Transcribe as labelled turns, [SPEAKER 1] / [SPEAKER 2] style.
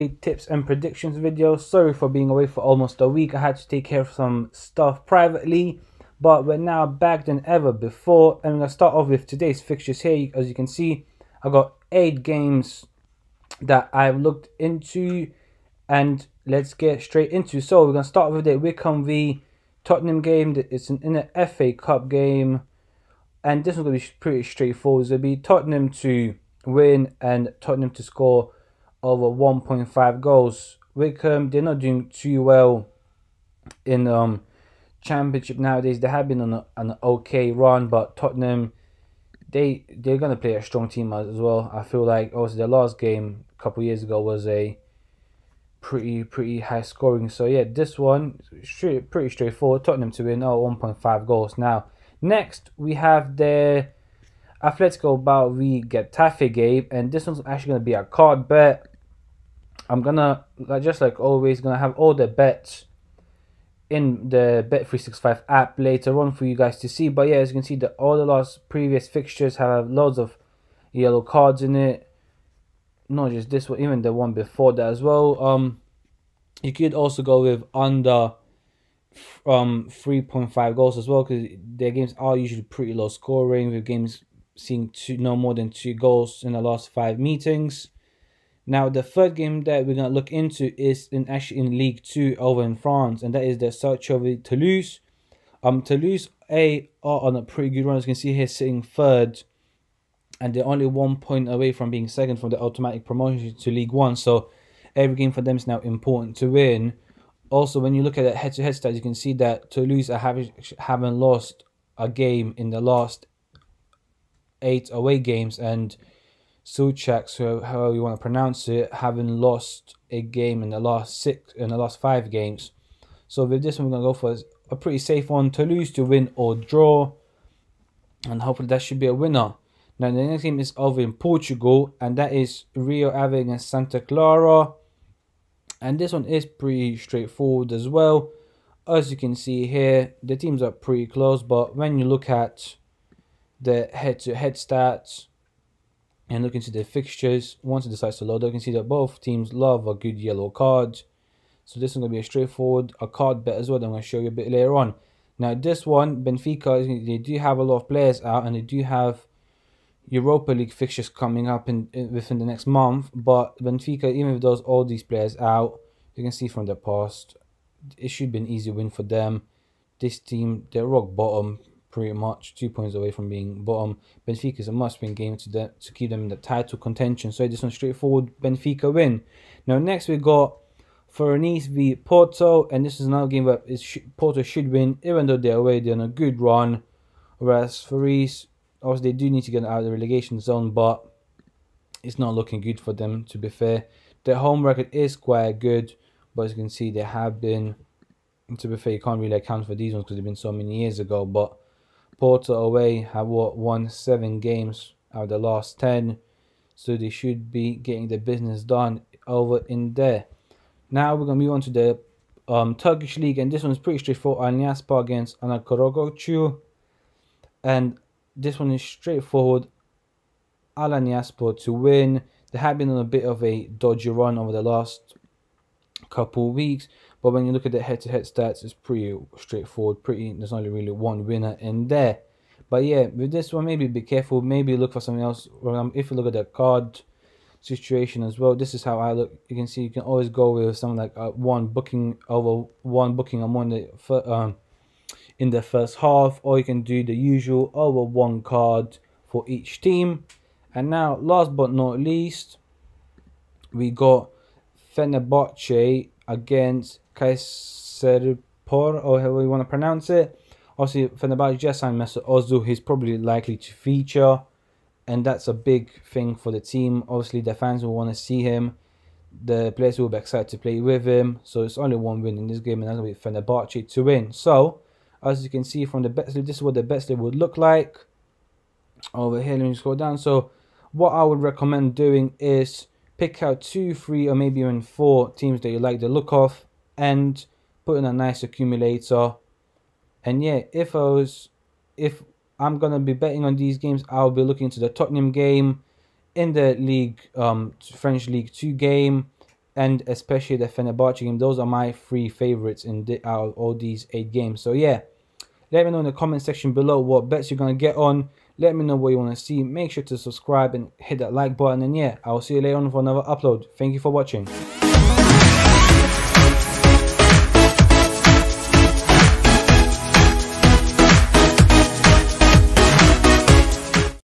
[SPEAKER 1] Tips and predictions video. Sorry for being away for almost a week. I had to take care of some stuff privately, but we're now back than ever before. And I'm gonna start off with today's fixtures here. As you can see, I got 8 games that I've looked into, and let's get straight into. So we're gonna start with the Wickham v Tottenham game. It's in an FA Cup game, and this one's gonna be pretty straightforward. It'll be Tottenham to win and Tottenham to score over 1.5 goals. Wickham, they're not doing too well in championship nowadays. They have been on an okay run, but Tottenham, they're gonna play a strong team as well. I feel like also their last game a couple years ago was a pretty high scoring. So yeah, this one pretty straightforward. Tottenham to win, 1.5 goals. Now next we have the Atletico Bilbao v Getafe game, and this one's actually gonna be a card bet. I'm gonna, just like always, gonna have all the bets in the Bet365 app later on for you guys to see. But yeah, as you can see, all the last previous fixtures have loads of yellow cards in it. Not just this one, even the one before that as well. You could also go with under 3.5 goals as well, because their games are usually pretty low scoring, with games seeing no more than 2 goals in the last 5 meetings. Now, the third game that we're going to look into is actually in Ligue 2 over in France, and that is the Sochaux with Toulouse. Toulouse are on a pretty good run. As you can see here, sitting third, and they're only 1 point away from being second from the automatic promotion to League 1. So every game for them is now important to win. Also, when you look at the head-to-head stats, you can see that Toulouse haven't lost a game in the last 8 away games, and Sochaux, however you want to pronounce it, haven't lost a game in the last 5 games. So with this one, we're gonna go for a pretty safe one: Toulouse to win or draw, and hopefully that should be a winner. Now the next game is over in Portugal, and that is Rio Ave against Santa Clara, and this one is pretty straightforward as well. As you can see here, the teams are pretty close, but when you look at the head-to-head stats and look into the fixtures, once it decides to load, you can see that both teams love a good yellow card. So this is going to be a straightforward card bet as well that I'm going to show you a bit later on. Now this one, Benfica, they do have a lot of players out, and they do have Europa League fixtures coming up within the next month. But Benfica, even with all these players out, you can see from the past, it should be an easy win for them. This team, they're rock bottom, pretty much 2 points away from being bottom. Benfica is a must-win game to keep them in the title contention. So this one straightforward Benfica win. Now next we got Nice v Porto, and this is another game where Porto should win, even though they're away. They're on a good run, whereas Nice, obviously they do need to get out of the relegation zone, but it's not looking good for them, to be fair. Their home record is quite good, but as you can see, they have been, to be fair, you can't really account for these ones because they've been so many years ago, but Porto away have won 7 games out of the last 10, so they should be getting the business done over in there. Now we're going to move on to the Turkish league, and this one's pretty straightforward. Alanyasspor against Anakaragocu, and this one is straightforward. Alanyasspor to win. They have been on a bit of a dodgy run over the last couple of weeks, but when you look at the head-to-head stats, it's pretty straightforward. There's only really one winner in there. But yeah, with this one, maybe be careful. Maybe look for something else. If you look at the card situation as well, this is how I look. You can see you can always go with something like one booking among in the first half, or you can do the usual over 1 card for each team. And now, last but not least, we got Fenerbahce against Kayserispor, or however you want to pronounce it. Obviously, Fenerbahce just signed Mesut Ozil. He's probably likely to feature, and that's a big thing for the team. Obviously, the fans will want to see him. The players will be excited to play with him. So it's only one win in this game, and that's going to be Fenerbahce to win. So, as you can see from the bet slip, this is what the bet slip would look like. Over here, let me scroll down. So, what I would recommend doing is pick out 2, 3, or maybe even 4 teams that you like the look of, and put in a nice accumulator. And yeah, if I'm gonna be betting on these games, I'll be looking to the Tottenham game, in the league, French League 2 game, and especially the Fenerbahce game. Those are my 3 favorites out of all these 8 games. So yeah, let me know in the comment section below what bets you're going to get on. Let me know what you want to see. Make sure to subscribe and hit that like button. And yeah, I'll see you later on for another upload. Thank you for watching.